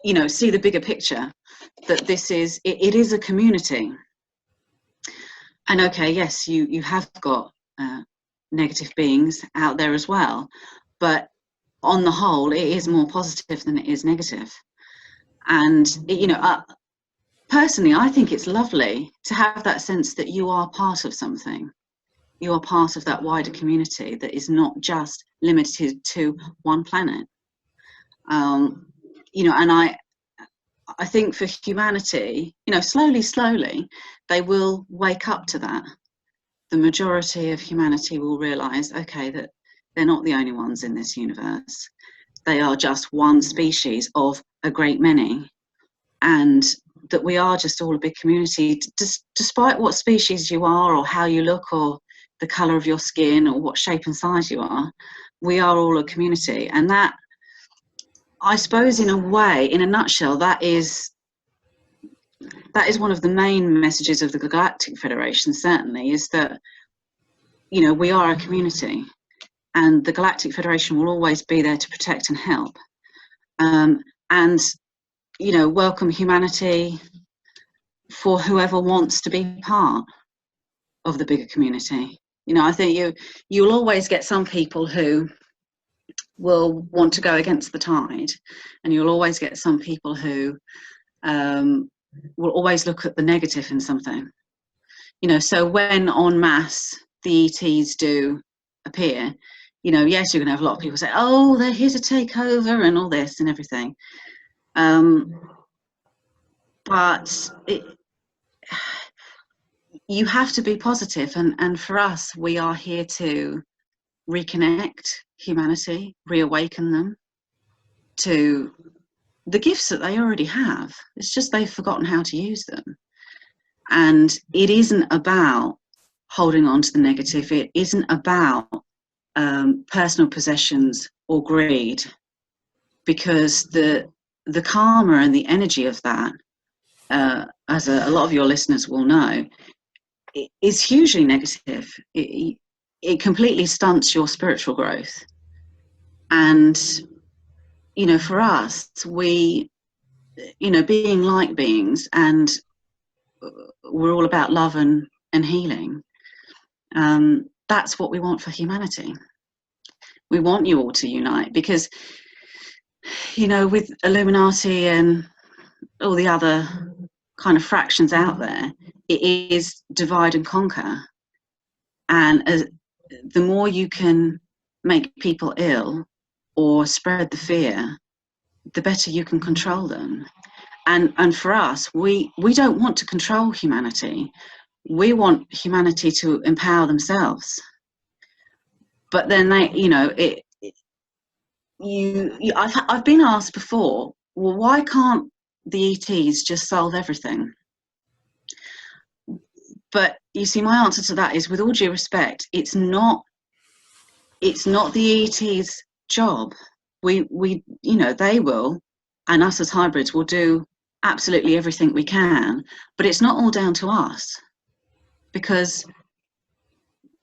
you know, see the bigger picture, that this is, it is a community. And okay, yes, you have got negative beings out there as well, but on the whole, it is more positive than it is negative. And, you know, personally, I think it's lovely to have that sense that you are part of something. You are part of that wider community that is not just limited to one planet. You know, and I think for humanity, you know, slowly, they will wake up to that. The majority of humanity will realise, okay, that they're not the only ones in this universe. They are just one species of a great many, and that we are just all a big community, despite what species you are or how you look or the colour of your skin or what shape and size you are. We are all a community. And that, I suppose, in a way, in a nutshell, that is one of the main messages of the Galactic Federation, certainly, is that, you know, we are a community, and the Galactic Federation will always be there to protect and help, and, you know, welcome humanity for whoever wants to be part of the bigger community. You know, I think you'll always get some people who will want to go against the tide, and you'll always get some people who will always look at the negative in something. You know, so when en masse the ETs do appear, you know, yes, you're going to have a lot of people say, oh, they're here to take over and all this and everything. But you have to be positive, and for us, we are here to reconnect humanity, reawaken them to the gifts that they already have. It's just they've forgotten how to use them. And it isn't about holding on to the negative. It isn't about personal possessions or greed, because the karma and the energy of that, as a lot of your listeners will know, is hugely negative. It completely stunts your spiritual growth. And, you know, for us, we, you know, being light beings, and we're all about love and healing. That's what we want for humanity. We want you all to unite, because, you know, with Illuminati and all the other kind of fractions out there, it is divide and conquer. And the more you can make people ill or spread the fear, the better you can control them. And for us, we don't want to control humanity. We want humanity to empower themselves. But then they, you know, I've been asked before, well, why can't the ETs just solve everything? But you see, my answer to that is, with all due respect, it's not it's not the ET's job. We, you know, they will, and us as hybrids will do absolutely everything we can, but it's not all down to us, because,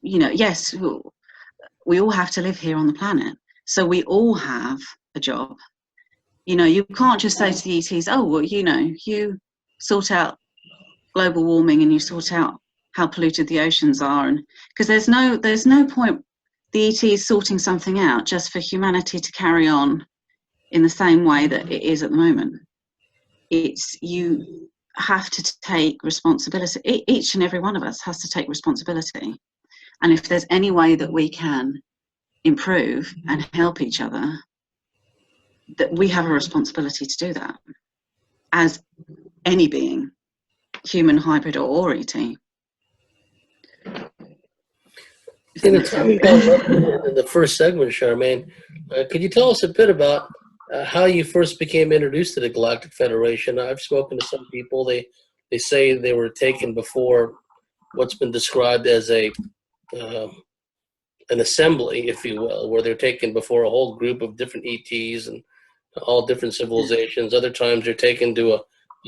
you know, yes, we all have to live here on the planet, so we all have a job. You know, you can't just say to the ETs, oh, well, you know, you sort out global warming and you sort out how polluted the oceans are, and because there's no point the ETs sorting something out just for humanity to carry on in the same way that it is at the moment. It's, you have to take responsibility. Each and every one of us has to take responsibility, and if there's any way that we can improve and help each other, that we have a responsibility to do that as any being, human, hybrid, or ET. In the time we have left in the first segment, Charmaine, could you tell us a bit about how you first became introduced to the Galactic Federation? I've spoken to some people. They say they were taken before what's been described as an assembly, if you will, where they're taken before a whole group of different ETs and all different civilizations. Other times they're taken to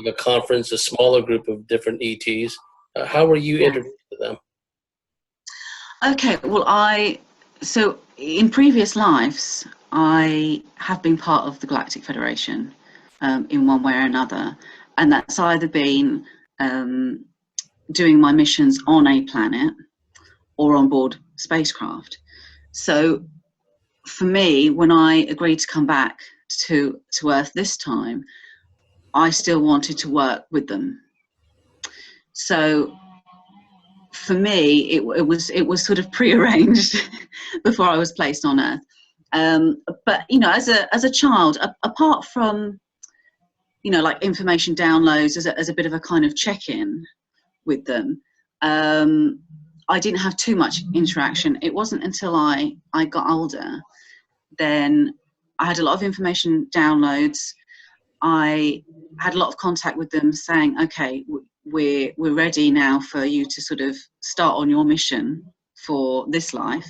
a conference, a smaller group of different ETs. How were you introduced to them? Okay, well, so in previous lives, I have been part of the Galactic Federation in one way or another, and that's either been doing my missions on a planet or on board spacecraft. So for me, when I agreed to come back to Earth this time, I still wanted to work with them. So for me, it was sort of prearranged before I was placed on Earth. But you know, as a child, apart from, you know, like information downloads as a bit of a kind of check-in with them, I didn't have too much interaction. It wasn't until I got older, then I had a lot of information downloads. I had a lot of contact with them saying, okay, we're ready now for you to sort of start on your mission for this life.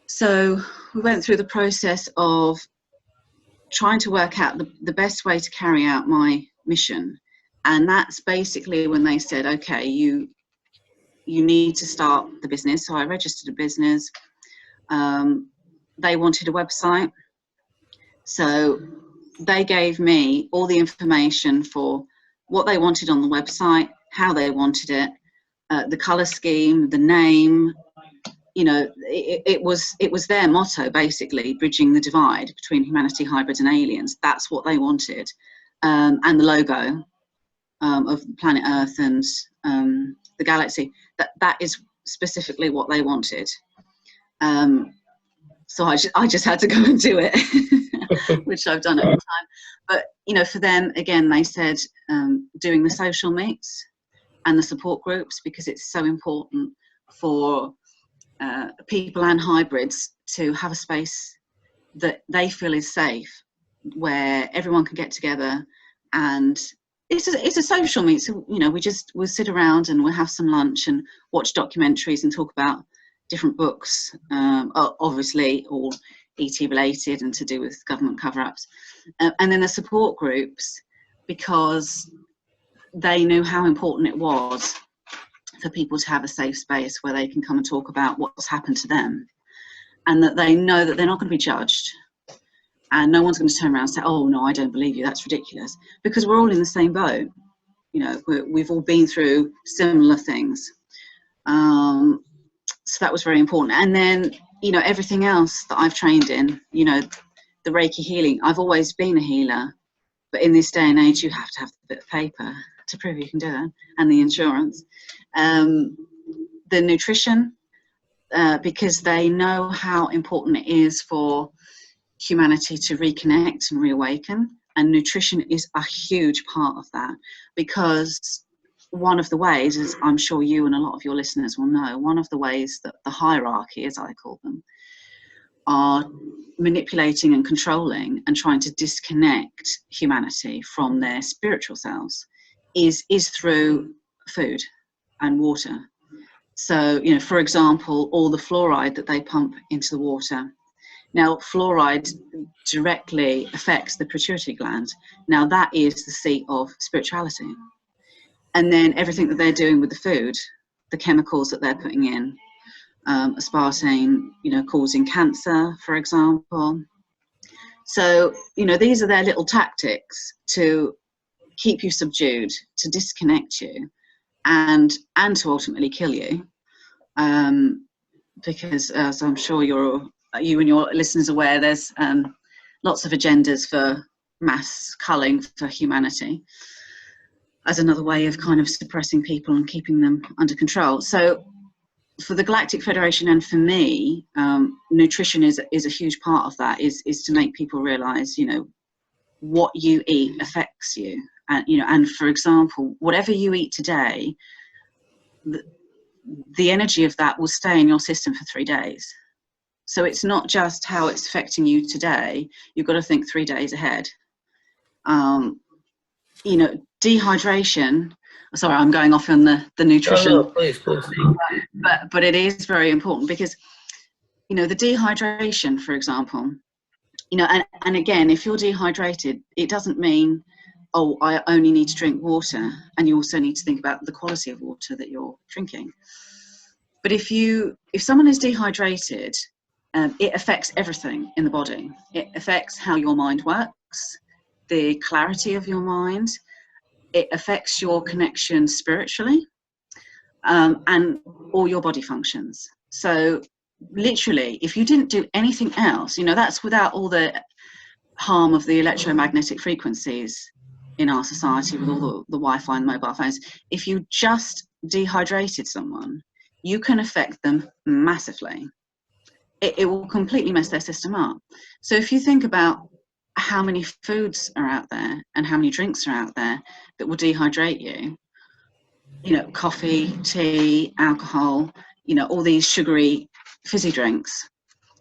So we went through the process of trying to work out the best way to carry out my mission. And that's basically when they said, okay, you need to start the business. So I registered a business. They wanted a website. So they gave me all the information for what they wanted on the website, how they wanted it, the color scheme, the name. You know, it was their motto, basically, bridging the divide between humanity, hybrids, and aliens. That's what they wanted, and the logo of planet Earth and the galaxy. That is specifically what they wanted. So I just had to go and do it, which I've done at the time. But you know, for them, again, they said doing the social meets and the support groups, because it's so important for people and hybrids to have a space that they feel is safe, where everyone can get together. And it's a social meet. So you know, we'll sit around and we'll have some lunch and watch documentaries and talk about different books, obviously all ET related and to do with government cover-ups, and then the support groups, because they knew how important it was for people to have a safe space where they can come and talk about what's happened to them, and that they know that they're not going to be judged, and no one's going to turn around and say, oh no, I don't believe you, that's ridiculous, because we're all in the same boat. You know, we've all been through similar things. So that was very important. And then, you know, everything else that I've trained in, you know, the Reiki healing, I've always been a healer, but in this day and age, you have to have a bit of paper to prove you can do it, and the insurance. The nutrition, because they know how important it is for humanity to reconnect and reawaken, and nutrition is a huge part of that, because one of the ways, as I'm sure you and a lot of your listeners will know, one of the ways that the hierarchy, as I call them, are manipulating and controlling and trying to disconnect humanity from their spiritual selves is through food and water. So, for example, all the fluoride that they pump into the water. Now, fluoride directly affects the pituitary gland. Now, that is the seat of spirituality. And then everything that they're doing with the food, the chemicals that they're putting in, aspartame, causing cancer, for example. So, these are their little tactics to keep you subdued, to disconnect you, and to ultimately kill you. Because, as I'm sure you and your listeners are aware, there's lots of agendas for mass culling for humanity as another way of kind of suppressing people and keeping them under control. So for the Galactic Federation and for me, nutrition is a huge part of that, is to make people realize, what you eat affects you. And for example, whatever you eat today, the energy of that will stay in your system for 3 days. So it's not just how it's affecting you today, you've got to think 3 days ahead. Dehydration, sorry, I'm going off on the nutrition. No, please. But it is very important because, the dehydration, for example, and again, if you're dehydrated, it doesn't mean, oh, I only need to drink water. And you also need to think about the quality of water that you're drinking. But if someone is dehydrated, it affects everything in the body. It affects how your mind works, the clarity of your mind. It affects your connection spiritually, and all your body functions. So literally, if you didn't do anything else, that's without all the harm of the electromagnetic frequencies in our society with all the Wi-Fi and mobile phones. If you just dehydrated someone, you can affect them massively. It will completely mess their system up. So if you think about how many foods are out there and how many drinks are out there that will dehydrate you, coffee, tea, alcohol, all these sugary fizzy drinks.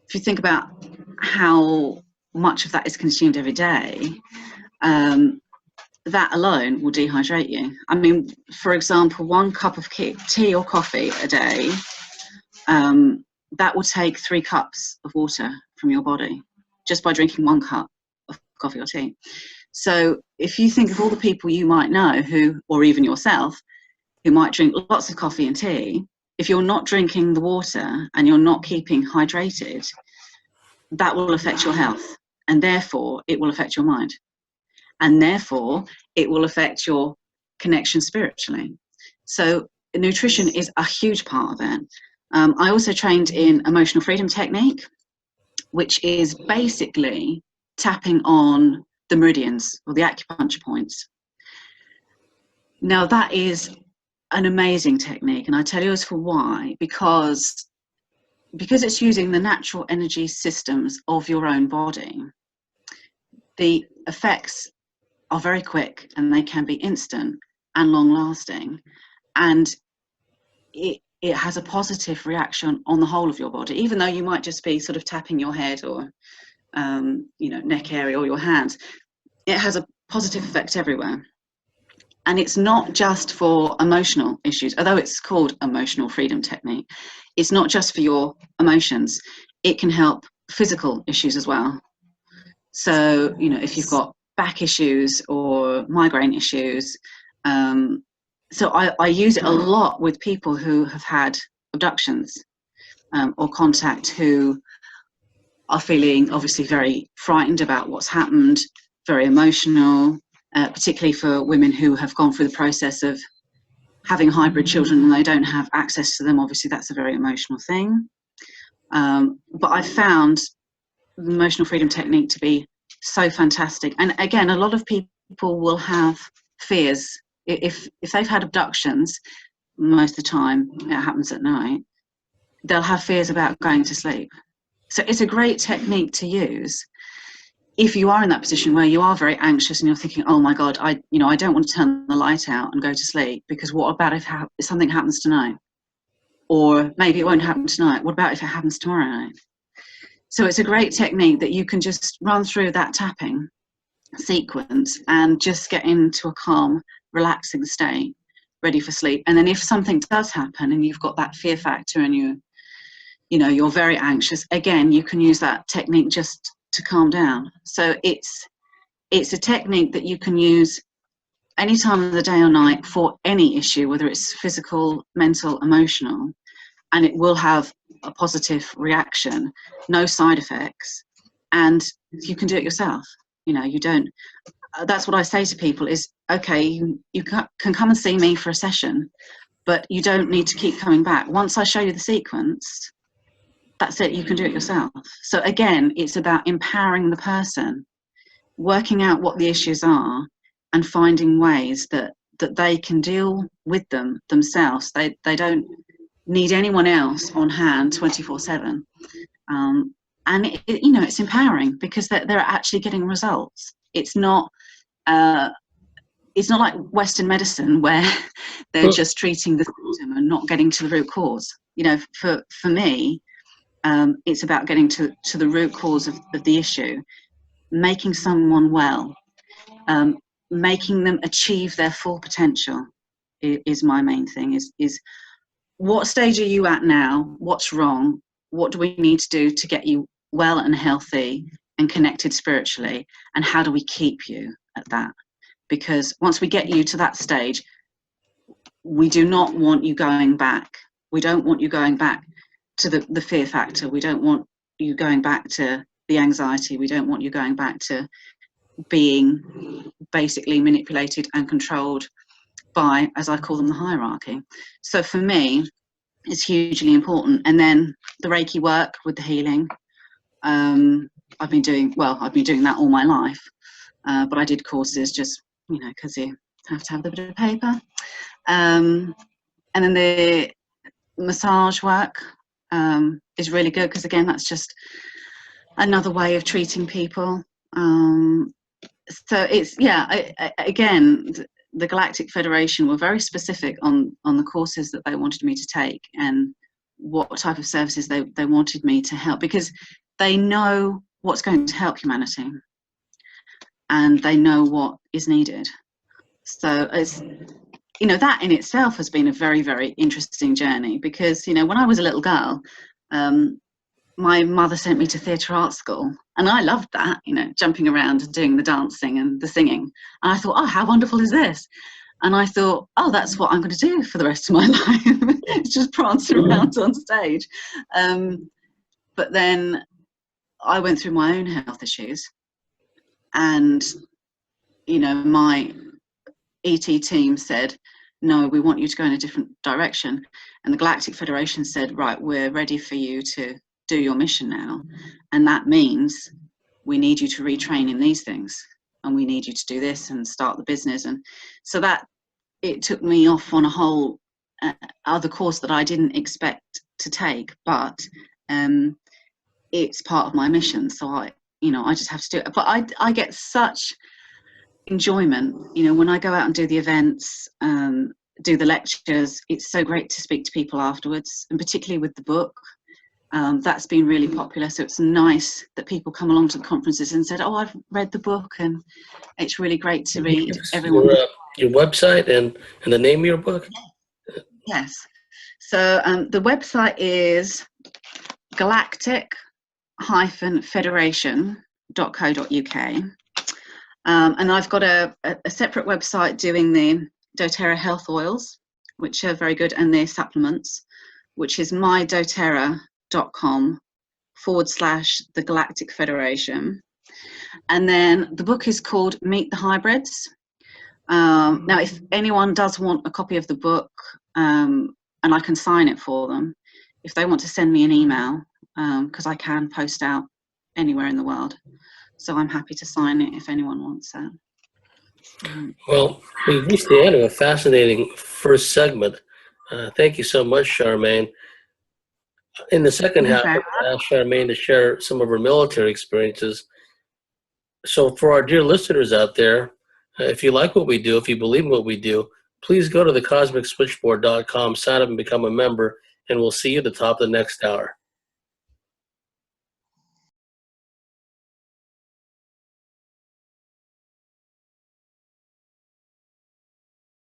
If you think about how much of that is consumed every day, that alone will dehydrate you. I mean, for example, 1 cup of tea or coffee a day, that will take 3 cups of water from your body just by drinking 1 cup of coffee or tea. So if you think of all the people you might know or even yourself, who might drink lots of coffee and tea, if you're not drinking the water and you're not keeping hydrated, that will affect your health, and therefore it will affect your mind, and therefore it will affect your connection spiritually. So nutrition is a huge part of it. I also trained in emotional freedom technique, which is basically tapping on the meridians or the acupuncture points. Now that is an amazing technique, and I tell you as for why, because it's using the natural energy systems of your own body. The effects are very quick and they can be instant and long lasting, and it has a positive reaction on the whole of your body, even though you might just be sort of tapping your head or neck area or your hands. It has a positive effect everywhere. And it's not just for emotional issues, although it's called emotional freedom technique. It's not just for your emotions. It can help physical issues as well. So, if you've got back issues or migraine issues, so I use it a lot with people who have had abductions or contact, who are feeling obviously very frightened about what's happened, very emotional, particularly for women who have gone through the process of having hybrid children and they don't have access to them. Obviously, that's a very emotional thing. But I found the emotional freedom technique to be so fantastic. And again, a lot of people will have fears. If they've had abductions, most of the time it happens at night, they'll have fears about going to sleep. So it's a great technique to use if you are in that position where you are very anxious and you're thinking, oh my God, I don't want to turn the light out and go to sleep, because what about if something happens tonight? Or maybe it won't happen tonight. What about if it happens tomorrow night? So it's a great technique that you can just run through that tapping sequence and just get into a calm, relaxing state ready for sleep. And then if something does happen and you've got that fear factor and you're very anxious, again, you can use that technique just to calm down. So it's a technique that you can use any time of the day or night for any issue, whether it's physical, mental, emotional, and it will have a positive reaction, no side effects, and you can do it yourself. You don't, that's what I say to people is, okay, you can come and see me for a session, but you don't need to keep coming back. Once I show you the sequence, that's it, you can do it yourself. So again, it's about empowering the person, working out what the issues are, and finding ways that they can deal with them themselves. They don't need anyone else on hand 24/7. And it's empowering because they're actually getting results. It's not like Western medicine where they're just treating the symptom and not getting to the root cause. For me, it's about getting to the root cause of the issue, making someone well, making them achieve their full potential is my main thing. Is what stage are you at now? What's wrong? What do we need to do to get you well and healthy and connected spiritually? And how do we keep you at that? Because once we get you to that stage, we do not want you going back. We don't want you going back to the fear factor. We don't want you going back to the anxiety. We don't want you going back to being basically manipulated and controlled by, as I call them, the hierarchy. So for me, it's hugely important. And then the Reiki work with the healing. I've been doing that all my life, but I did courses just, because you have to have the bit of paper. And then the massage work is really good because, again, that's just another way of treating people. So it's, again, the Galactic Federation were very specific on the courses that they wanted me to take and what type of services they wanted me to help, because they know what's going to help humanity and they know what is needed. So it's, that in itself has been a very, very interesting journey because, when I was a little girl, my mother sent me to theatre art school and I loved that, jumping around and doing the dancing and the singing. And I thought, oh, how wonderful is this? And I thought, oh, that's what I'm going to do for the rest of my life. It's just prance around on stage. But then I went through my own health issues and, my ET team said, no, we want you to go in a different direction. And the Galactic Federation said, right, we're ready for you to do your mission now. And that means we need you to retrain in these things. And we need you to do this and start the business. And so that it took me off on a whole other course that I didn't expect to take, but it's part of my mission. So I just have to do it. But I get such enjoyment, when I go out and do the events, do the lectures. It's so great to speak to people afterwards, and particularly with the book. That's been really popular, so it's nice that people come along to the conferences and said, oh, I've read the book, and it's really great to read everyone. Your website and the name of your book? Yes. So the website is galactic-federation.co.uk. And I've got a separate website doing the doTERRA health oils, which are very good, and their supplements, which is mydoterra.com/the Galactic Federation. And then the book is called Meet the Hybrids. Now, if anyone does want a copy of the book, and I can sign it for them, if they want to send me an email, because I can post out anywhere in the world. So I'm happy to sign it if anyone wants it. Well, we've reached the end of a fascinating first segment. Thank you so much, Charmaine. In the second half, I asked Charmaine to share some of her military experiences. So for our dear listeners out there, if you like what we do, if you believe in what we do, please go to thecosmicswitchboard.com, sign up and become a member, and we'll see you at the top of the next hour.